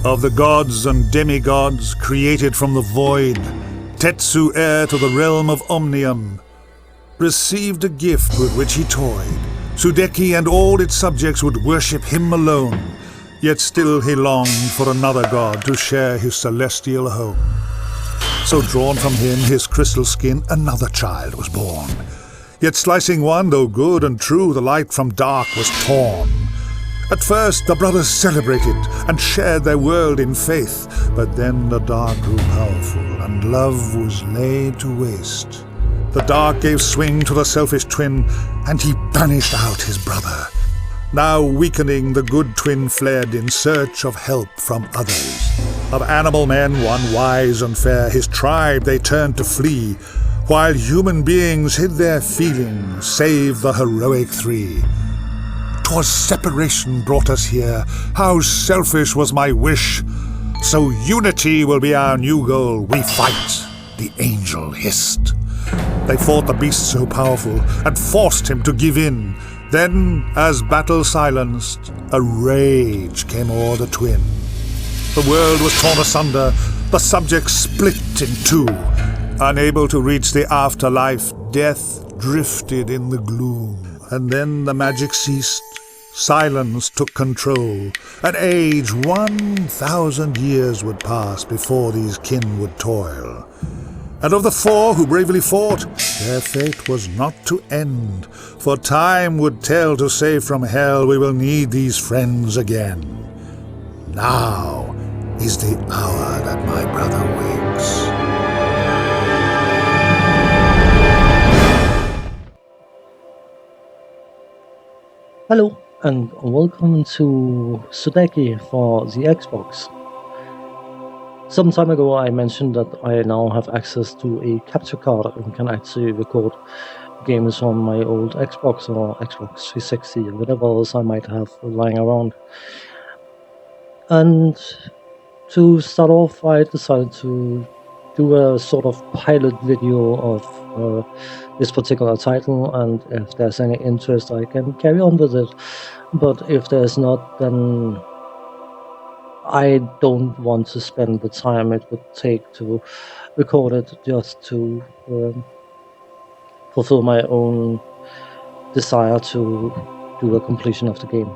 Of the gods and demigods created from the void, Tetsu, heir to the realm of Omnium, received a gift with which he toyed. Sudeki and all its subjects would worship him alone, yet still he longed for another god to share his celestial home. So drawn from him, his crystal skin, another child was born. Yet slicing one, though good and true, the light from dark was torn. At first the brothers celebrated and shared their world in faith, but then the dark grew powerful and love was laid to waste. The dark gave swing to the selfish twin, and he banished out his brother. Now weakening, the good twin fled in search of help from others. Of animal men, one wise and fair, his tribe they turned to flee, while human beings hid their feelings, save the heroic three. 'Twas separation brought us here, how selfish was my wish. So unity will be our new goal, we fight, the angel hissed. They fought the beast so powerful, and forced him to give in. Then, as battle silenced, a rage came o'er the twin. The world was torn asunder, the subjects split in two. Unable to reach the afterlife, death drifted in the gloom. And then the magic ceased, silence took control. An age 1,000 years would pass before these kin would toil. And of the four who bravely fought, their fate was not to end, for time would tell to save from hell we will need these friends again. Now is the hour that my brother wakes. Hello, and welcome to Sudeki for the Xbox. Some time ago I mentioned that I now have access to a capture card and can actually record games on my old Xbox or Xbox 360 or whatever else I might have lying around. And to start off, I decided to do a sort of pilot video of this particular title, and if there's any interest I can carry on with it, but if there's not, then I don't want to spend the time it would take to record it just to fulfill my own desire to do a completion of the game.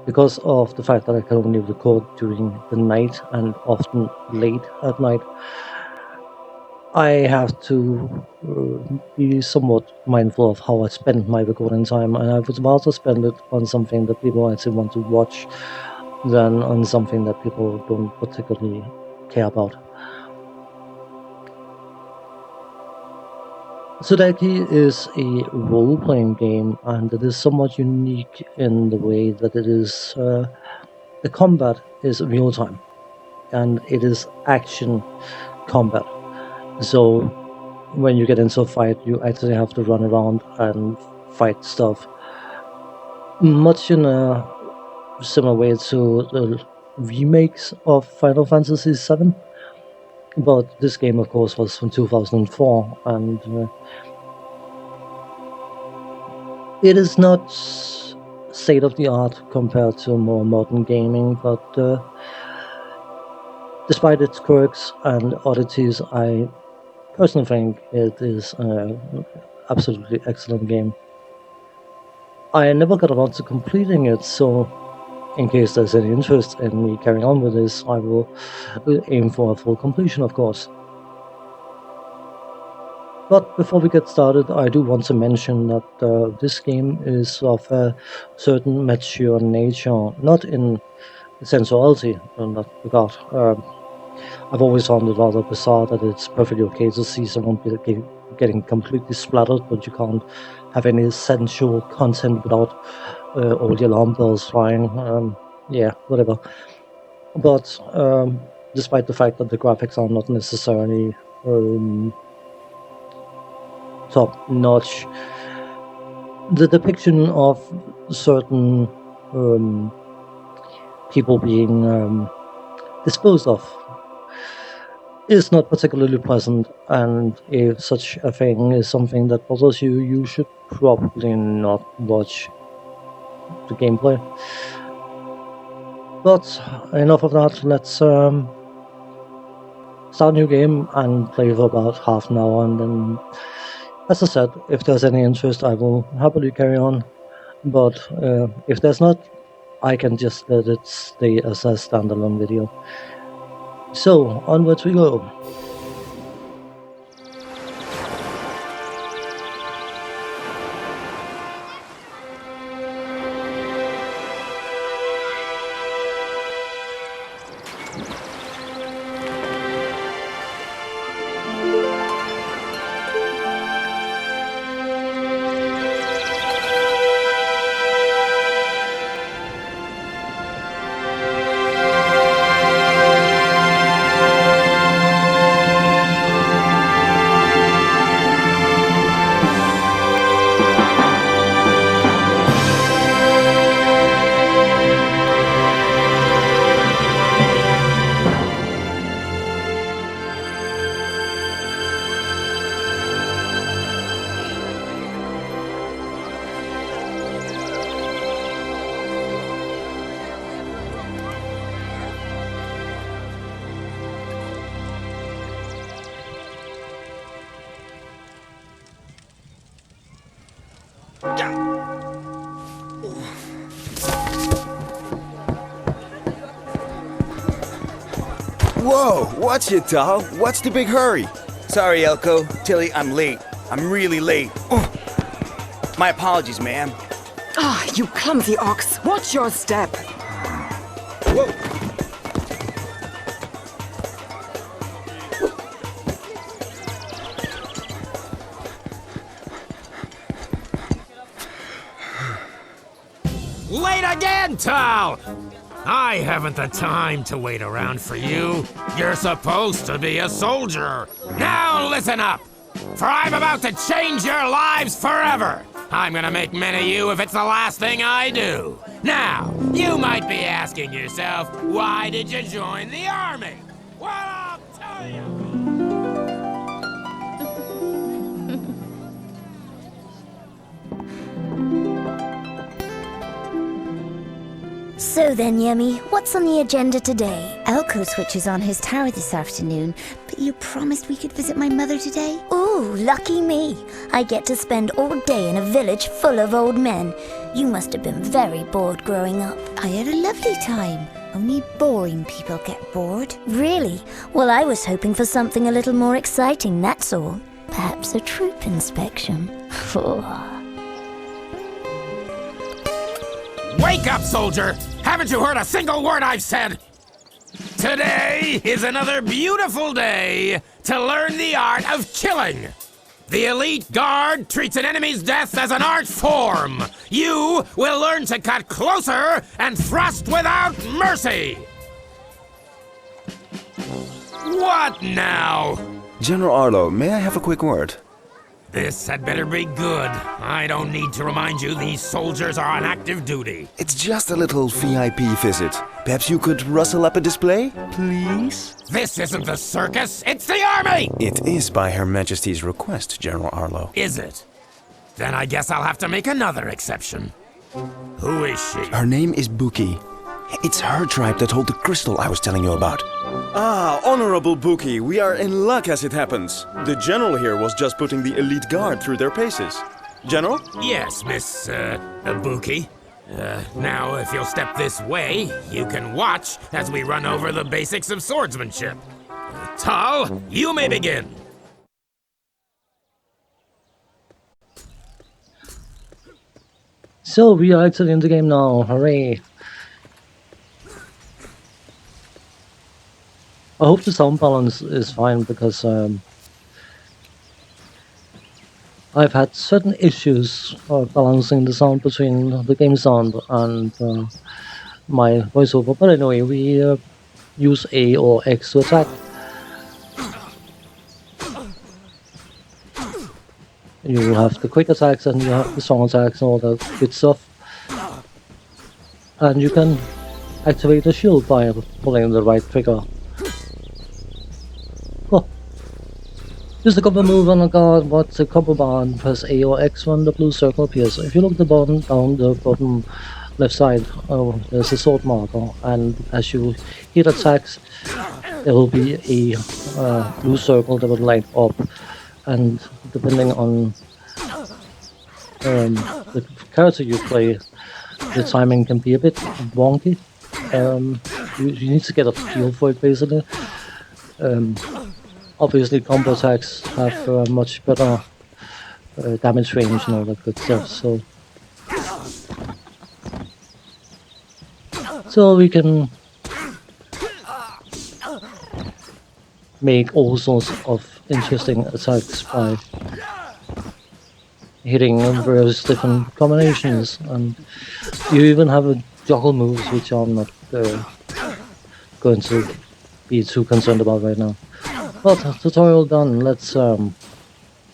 Because of the fact that I can only record during the night and often late at night, I have to be somewhat mindful of how I spend my recording time, and I would rather spend it on something that people actually want to watch than on something that people don't particularly care about. Sudeki is a role-playing game, and it is somewhat unique in the way that it is the combat is real-time, and it is action combat. So when you get into a fight, you actually have to run around and fight stuff, much in a similar way to the remakes of Final Fantasy VII. But this game, of course, was from 2004, and it is not state-of-the-art compared to more modern gaming, but despite its quirks and oddities, I personally think it is an absolutely excellent game. I never got around to completing it, so in case there's any interest in me carrying on with this, I will aim for a full completion, of course. But before we get started, I do want to mention that this game is of a certain mature nature, not in sensuality in that regard. I've always found it rather bizarre that it's perfectly okay to see someone getting completely splattered, but you can't have any sensual content without all the alarm bells flying. Yeah, whatever. But despite the fact that the graphics are not necessarily top-notch, the depiction of certain people being disposed of is not particularly pleasant, and if such a thing is something that bothers you, you should probably not watch the gameplay. But enough of that. Let's start a new game and play for about half an hour, and then, as I said, if there's any interest, I will happily carry on. But if there's not, I can just let it stay as a standalone video. So, onwards we go. Whoa, watch it, Tal. What's the big hurry? Sorry, Elko. Tilly, I'm late. I'm really late. Oh. My apologies, ma'am. Ah, you clumsy ox. Watch your step. Whoa. Late again, Tal! I haven't the time to wait around for you. You're supposed to be a soldier. Now listen up, for I'm about to change your lives forever. I'm gonna make men of you if it's the last thing I do. Now, you might be asking yourself, why did you join the army? Well, I'll tell you. So then, Yemi, what's on the agenda today? Elko switches on his tower this afternoon, but you promised we could visit my mother today? Ooh, lucky me. I get to spend all day in a village full of old men. You must have been very bored growing up. I had a lovely time. Only boring people get bored. Really? Well, I was hoping for something a little more exciting, that's all. Perhaps a troop inspection. Wake up, soldier! Haven't you heard a single word I've said? Today is another beautiful day to learn the art of killing. The elite guard treats an enemy's death as an art form. You will learn to cut closer and thrust without mercy. What now? General Arlo, may I have a quick word? This had better be good. I don't need to remind you these soldiers are on active duty. It's just a little VIP visit. Perhaps you could rustle up a display, please? This isn't the circus, it's the army! It is by Her Majesty's request, General Arlo. Is it? Then I guess I'll have to make another exception. Who is she? Her name is Buki. It's her tribe that hold the crystal I was telling you about. Ah, Honorable Buki, we are in luck as it happens. The General here was just putting the elite guard through their paces. General? Yes, Miss, Ibuki. Now, if you'll step this way, you can watch as we run over the basics of swordsmanship. Tal, you may begin. So, we are actually in the game now. Hooray! I hope the sound balance is fine, because I've had certain issues balancing the sound between the game sound and my voiceover. But anyway, we use A or X to attack. You have the quick attacks and you have the strong attacks and all that good stuff. And you can activate the shield by pulling the right trigger. Use the combo move on a guard, what's the combo bar, and press A or X when the blue circle appears. If you look at the bottom, down the bottom left side, there's a sword marker, and as you hit attacks, there will be a blue circle that will light up, and depending on the character you play, the timing can be a bit wonky. You need to get a feel for it, basically. Obviously, combo attacks have much better damage range and all that good stuff, so we can make all sorts of interesting attacks by hitting various different combinations, and you even have a juggle moves, which I'm not going to be too concerned about right now. But tutorial done. Let's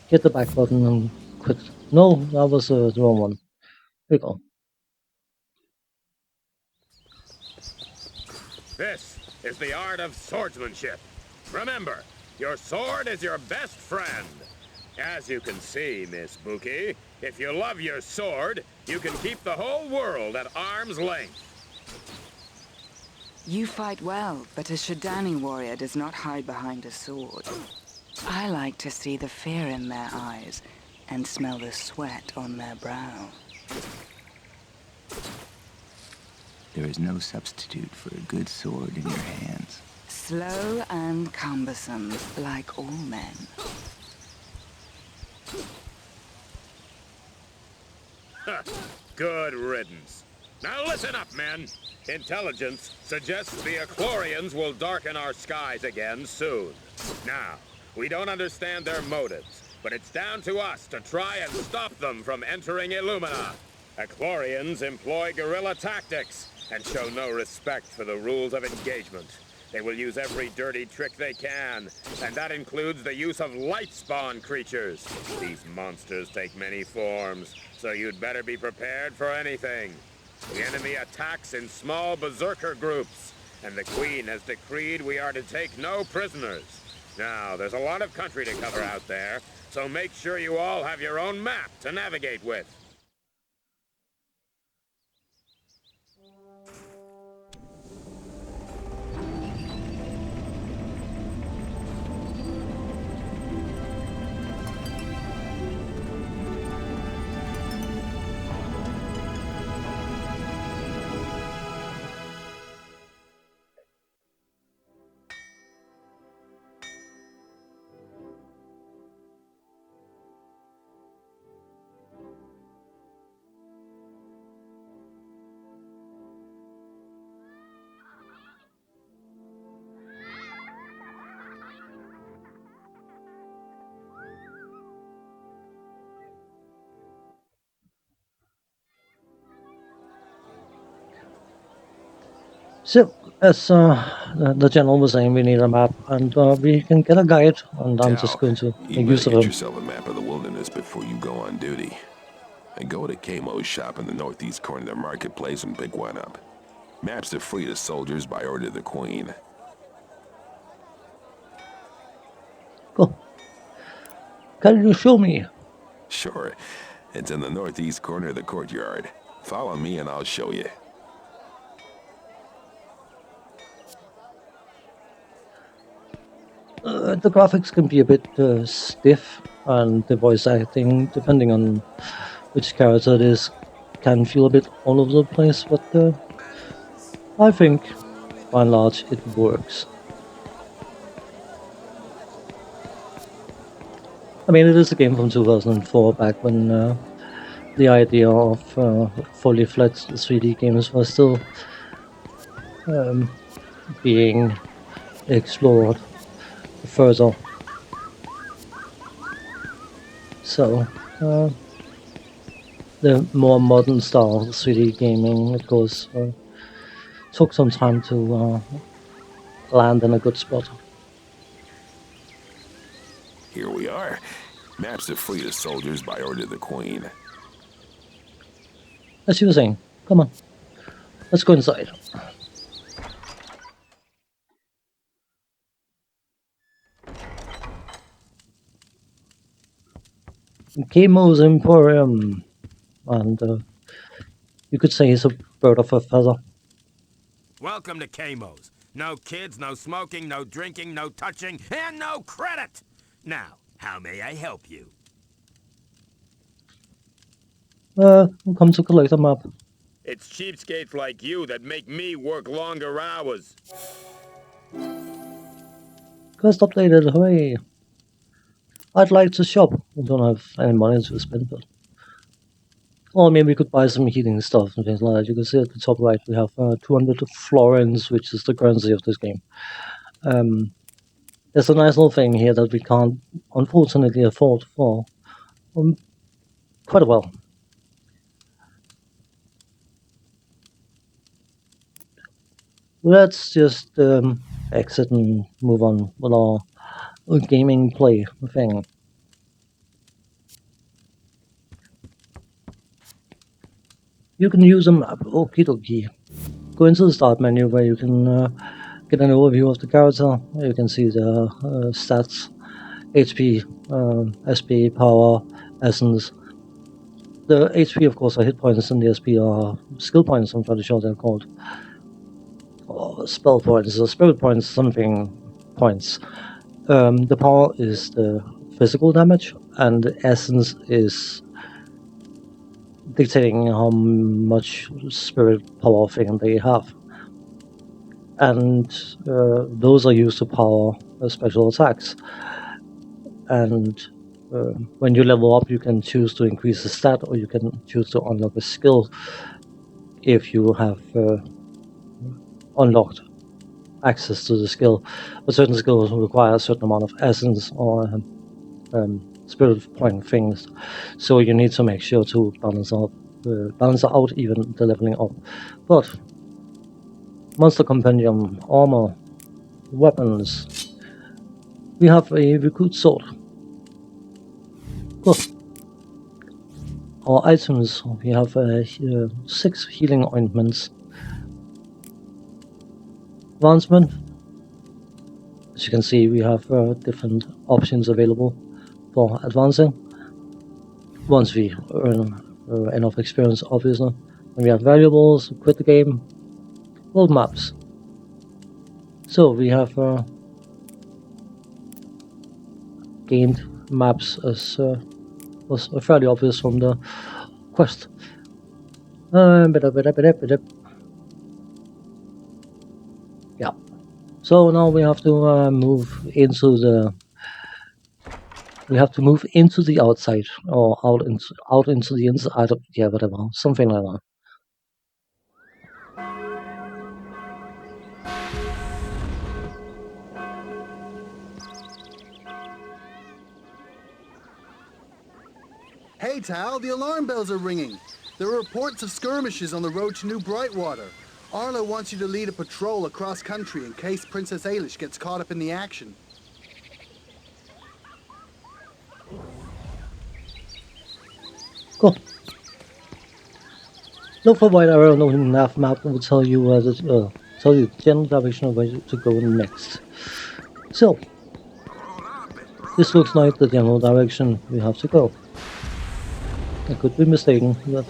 hit the back button and quit. No, that was the wrong one. Here we go. This is the art of swordsmanship. Remember, your sword is your best friend. As you can see, Miss Buki, if you love your sword, you can keep the whole world at arm's length. You fight well, but a Shadani warrior does not hide behind a sword. I like to see the fear in their eyes and smell the sweat on their brow. There is no substitute for a good sword in your hands. Slow and cumbersome, like all men. Good riddance. Now listen up, men. Intelligence suggests the Echlorians will darken our skies again soon. Now, we don't understand their motives, but it's down to us to try and stop them from entering Illumina. Echlorians employ guerrilla tactics and show no respect for the rules of engagement. They will use every dirty trick they can, and that includes the use of light spawn creatures. These monsters take many forms, so you'd better be prepared for anything. The enemy attacks in small berserker groups, and the Queen has decreed we are to take no prisoners. Now, there's a lot of country to cover out there, so make sure you all have your own map to navigate with. So, as the general was saying, we need a map, and we can get a guide, and I'm just going to You make better use of get it. yourself a map of the wilderness before you go on duty. And go to Kamo's shop in the northeast corner of the marketplace and pick one up. Maps are free to soldiers by order of the Queen. Cool. Can you show me? Sure. It's in the northeast corner of the courtyard. Follow me and I'll show you. The graphics can be a bit stiff, and the voice acting, depending on which character it is, can feel a bit all over the place, but I think, by and large, it works. I mean, it is a game from 2004, back when the idea of fully fledged 3D games was still being explored further. So, the more modern style 3D gaming, of course, took some time to land in a good spot. Here we are. Maps are free to soldiers by order of the Queen. As you were saying, come on, let's go inside. Kemo's Emporium, and you could say it's a bird of a feather. Welcome to Camo's. No kids, no smoking, no drinking, no touching, and no credit! Now, how may I help you? Come to collect a map. It's cheapskates like you that make me work longer hours. Quest updated, hooray! I'd like to shop. I don't have any money to spend, but... Or maybe we could buy some heating stuff and things like that. You can see at the top right we have 200 florins, which is the currency of this game. There's a nice little thing here that we can't, unfortunately, afford for quite a while. Let's just exit and move on with our gaming play thing. You can use a map. Okie dokie. Go into the start menu where you can get an overview of the character. You can see the stats, HP, SP, power, essence. The HP, of course, are hit points, and the SP are skill points, I'm pretty sure they're called. Or spell points, or spirit points, something points. The power is the physical damage, and the essence is dictating how much spirit power thing they have. And those are used to power special attacks. And when you level up, you can choose to increase the stat, or you can choose to unlock a skill if you have unlocked access to the skill. But certain skills require a certain amount of essence or spirit point things, so you need to make sure to balance out even the leveling up. But monster compendium, armor, weapons. We have a recruit sword. Cool. Our items, we have 6 healing ointments. Advancement. As you can see, we have different options available for advancing. Once we earn enough experience, obviously. And we have valuables, quit the game, world maps. So we have gained maps, as was fairly obvious from the quest. Yeah. So now we have to move into the. We have to move into the outside, or out into the inside. Yeah, whatever, something like that. Hey, Tal, the alarm bells are ringing. There are reports of skirmishes on the road to New Brightwater. Arlo wants you to lead a patrol across country in case Princess Ailish gets caught up in the action. Cool. Look for white arrow on the nav map will tell you the general direction of where to go next. So this looks like the general direction we have to go. I could be mistaken, but...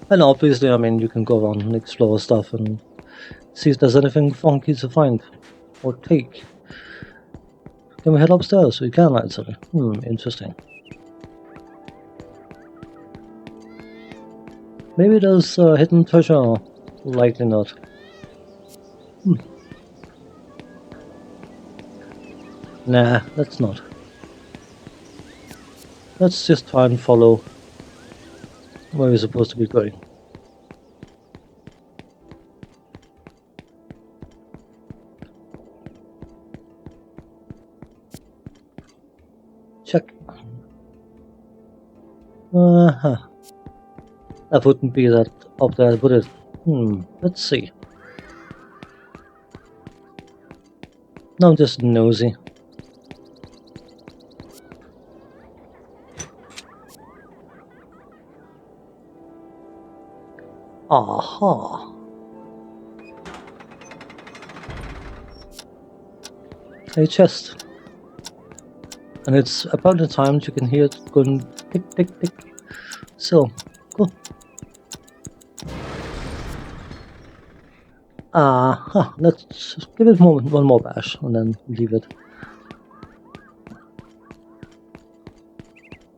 And obviously, I mean, you can go around and explore stuff and see if there's anything funky to find or take. Can we head upstairs? We can, actually. Interesting. Maybe there's hidden treasure. Likely not. Nah, let's not. Let's just try and follow where we're supposed to be going. Check. That wouldn't be that up there, would it? Let's see. No, I'm just nosy. Aha. A chest. And it's about the time you can hear it going tick tick tick. So, Cool. Let's give it one more bash and then leave it.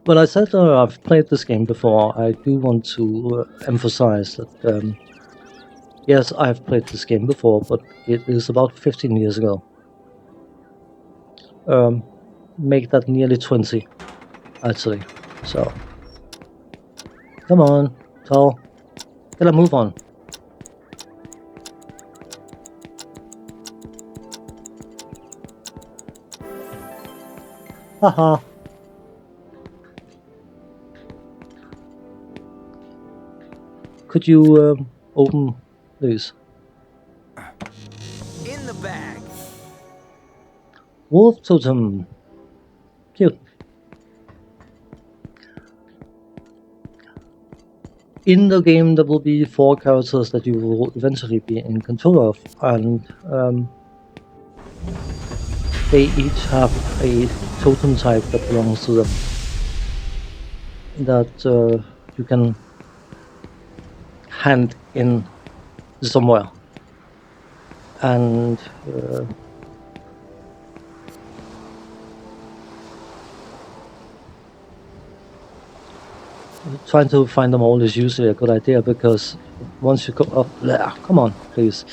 When I said I've played this game before, I do want to emphasize that yes, I've played this game before, but it is about 15 years ago. Make that nearly 20, actually. So, come on, Tal, get a move on. Haha. Could you open these? In the bag. Wolf Totem. Cute. In the game, there will be 4 characters that you will eventually be in control of, and they each have a totem type that belongs to them that you can hand in somewhere. And trying to find them all is usually a good idea, because once you go up, come on, please.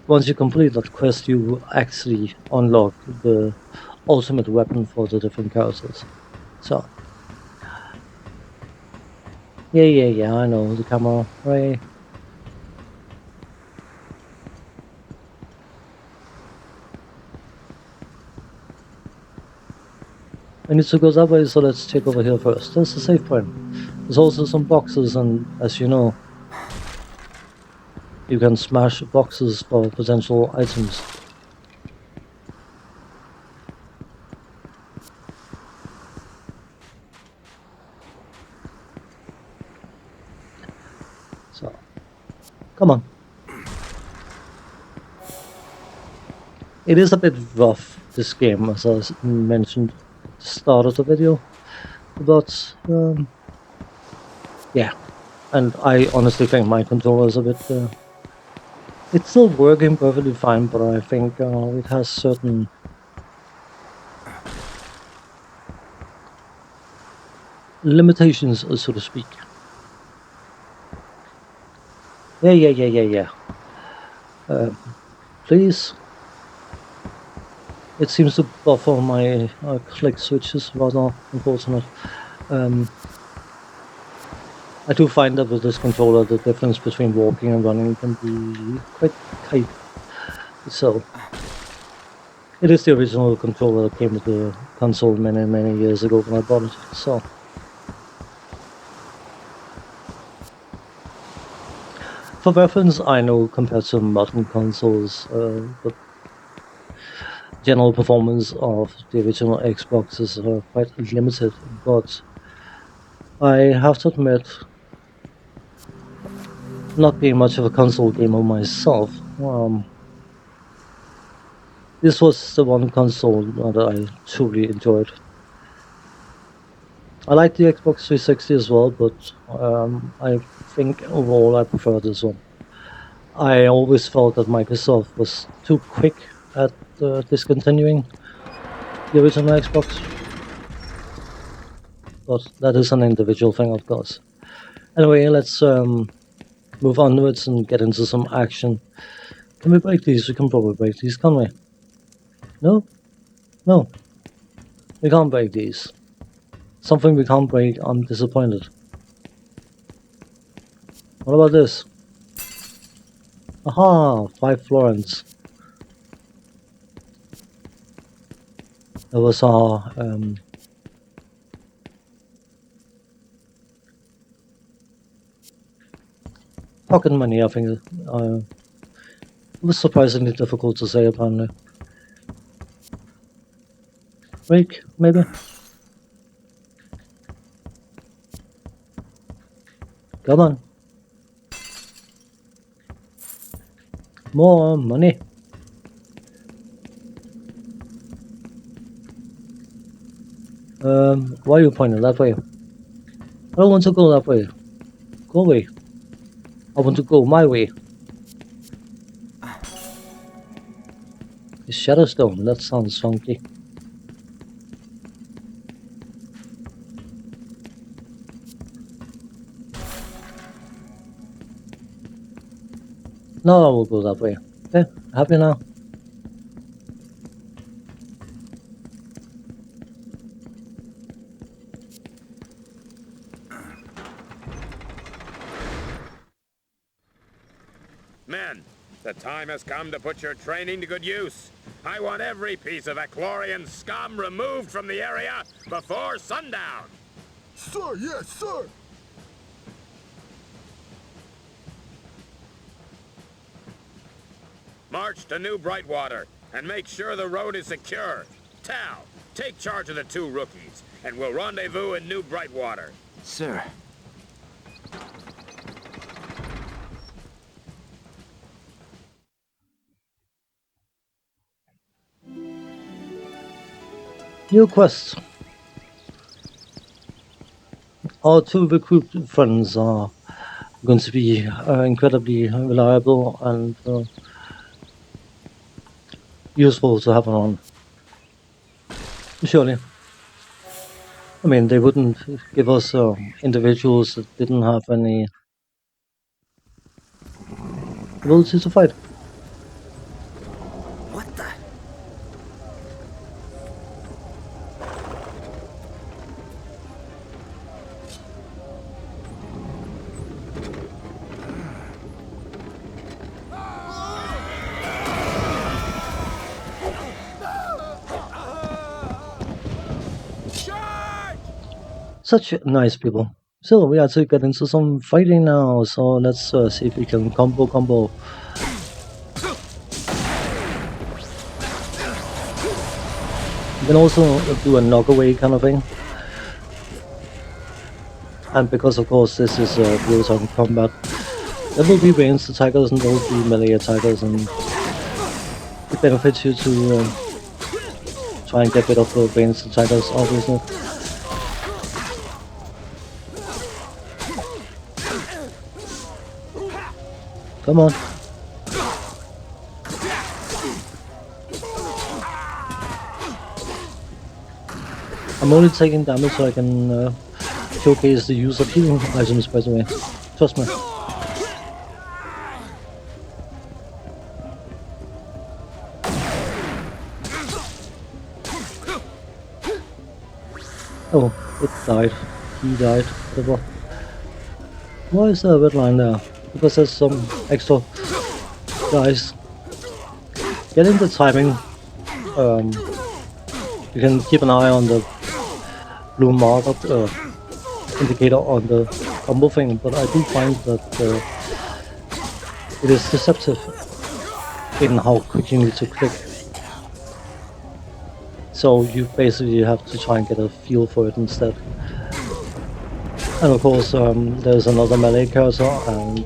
Once you complete that quest, you actually unlock the ultimate weapon for the different characters. So, yeah, I know, the camera, right? I need to go that way, so let's check over here first. There's a safe point. There's also some boxes, and as you know, you can smash boxes for potential items. So, come on. It is a bit rough, this game, as I mentioned at the start of the video, but yeah, and I honestly think my controller is a bit, it's still working perfectly fine, but I think it has certain limitations, so to speak. Yeah. Please. It seems to buffer my click switches, rather unfortunate. I do find that with this controller, the difference between walking and running can be quite tight. So, it is the original controller that came with the console many years ago when I bought it. So, for reference, I know compared to modern consoles, the general performance of the original Xbox is quite limited, but I have to admit, not being much of a console gamer myself, this was the one console that I truly enjoyed. I like the Xbox 360 as well, but I think overall I prefer this one. I always felt that Microsoft was too quick at discontinuing the original Xbox, but that is an individual thing, of course. Anyway, let's move onwards and get into some action. Can we break these? We can probably break these, can't we? No? No. We can't break these. Something we can't break, I'm disappointed. What about this? Aha! 5 florins. That was our pocket money, I think. It was surprisingly difficult to say, apparently. Break, maybe? Come on. More money. Why are you pointing that way? I don't want to go that way. Go away. I want to go my way. The Shadowstone, that sounds funky. No, I will go that way. Okay, happy now. Men, the time has come to put your training to good use. I want every piece of Eclorian scum removed from the area before sundown. Sir, yes, sir! March to New Brightwater and make sure the road is secure. Tal, take charge of the 2 rookies, and we'll rendezvous in New Brightwater. Sir. New quest. Our 2 recruit friends are going to be incredibly reliable and useful to have on. Surely. I mean, they wouldn't give us individuals that didn't have any ability to fight. What the? Such nice people. So we have to get into some fighting now. So let's see if we can combo. You can also do a knockaway kind of thing. And because of course this is real-time combat, there will be ranged attackers and there will be melee attackers, and it benefits you to try and get rid of the ranged attackers, obviously. Come on. I'm only taking damage so I can showcase the use of healing items, by the way. Trust me. Oh, it died. He died. Whatever. Why is there a red line there? Because there's some extra guys. Getting the timing, you can keep an eye on the blue marker indicator on the combo thing, but I do find that it is deceptive in how quick you need to click. So you basically have to try and get a feel for it instead. And of course, there's another melee character, and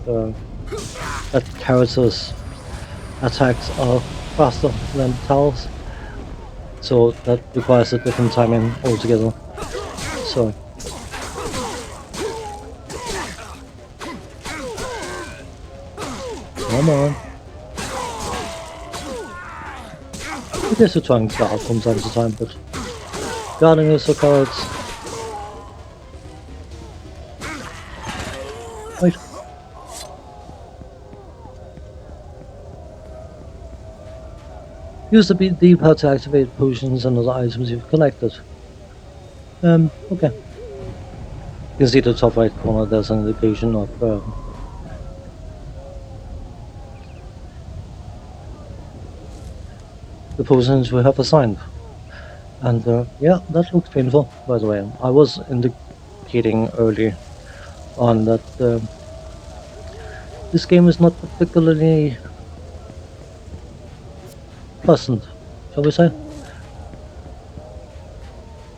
that character's attacks are faster than Tal's, so that requires a different timing altogether. So come on. I guess you try and guard from time to time, but guarding is for cards. Wait. Use the D-pad to activate potions and other items you've collected. Okay. You can see the top right corner, there's an indication of the potions we have assigned. And yeah, that looks painful, by the way. I was indicating early on that this game is not particularly pleasant, shall we say?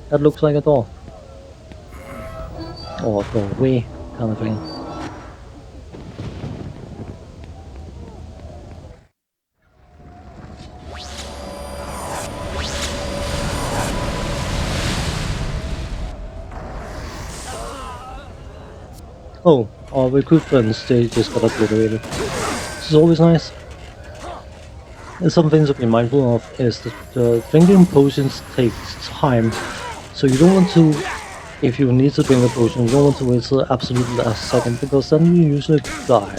That looks like a door. Or a doorway kind of thing. Oh, our recruit friends, they just got obliterated. This is always nice. And something to be mindful of is that drinking potions takes time. So you don't want to, if you need to drink a potion, you don't want to wait till the absolute last second, because then you usually die.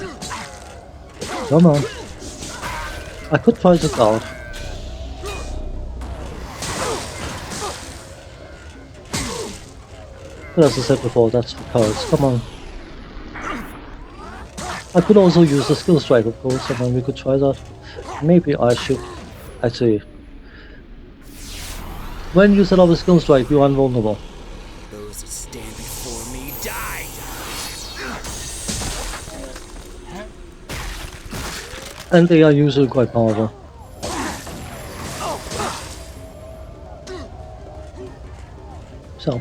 Come on. I could try this out. But as I said before, that's for cards. Come on. I could also use the skill strike, of course, and then we could try that. Maybe I should actually. When you set up a skill strike, you are invulnerable. Those that stand before me die. And they are usually quite powerful. So,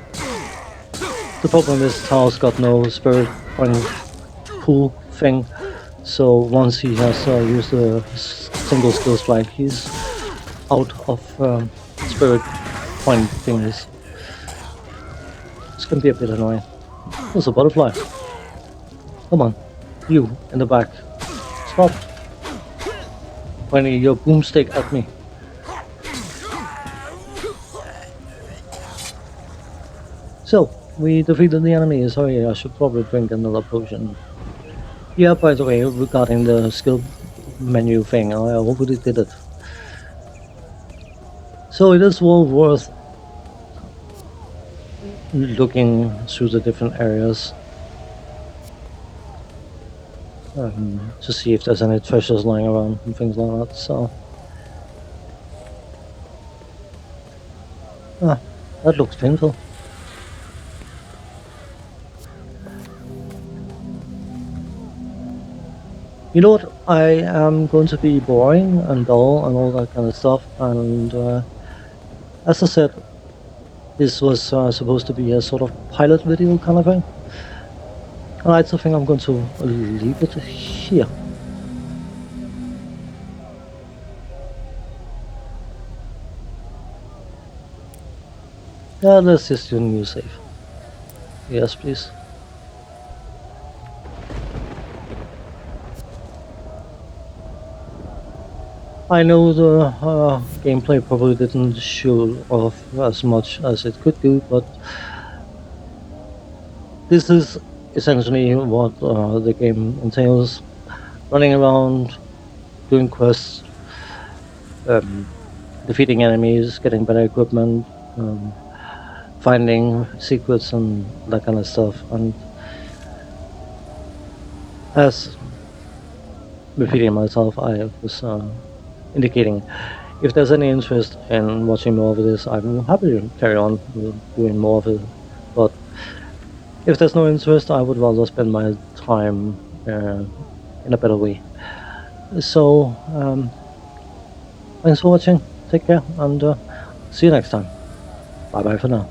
the problem is Tao's got no spirit point pool thing, so once he has used a single skill strike, he's out of spirit point thingies. This can be a bit annoying. There's a butterfly. Come on, you in the back. Stop pointing your boomstick at me. So, we defeated the enemy. Sorry, I should probably drink another potion. Yeah, by the way, regarding the skill menu thing, I already did it. So it is well worth looking through the different areas to see if there's any treasures lying around and things like that, so... Ah, that looks painful. You know what, I am going to be boring and dull and all that kind of stuff, and as I said, this was supposed to be a sort of pilot video kind of thing. Alright, so I think I'm going to leave it here. Yeah, let's just do a new save. Yes, please. I know the gameplay probably didn't show off as much as it could do, but this is essentially what the game entails. Running around, doing quests, defeating enemies, getting better equipment, finding secrets and that kind of stuff. And as repeating myself, I was indicating, if there's any interest in watching more of this, I'm happy to carry on doing more of it. But if there's no interest, I would rather spend my time in a better way. So, thanks for watching, take care, and see you next time. Bye bye for now.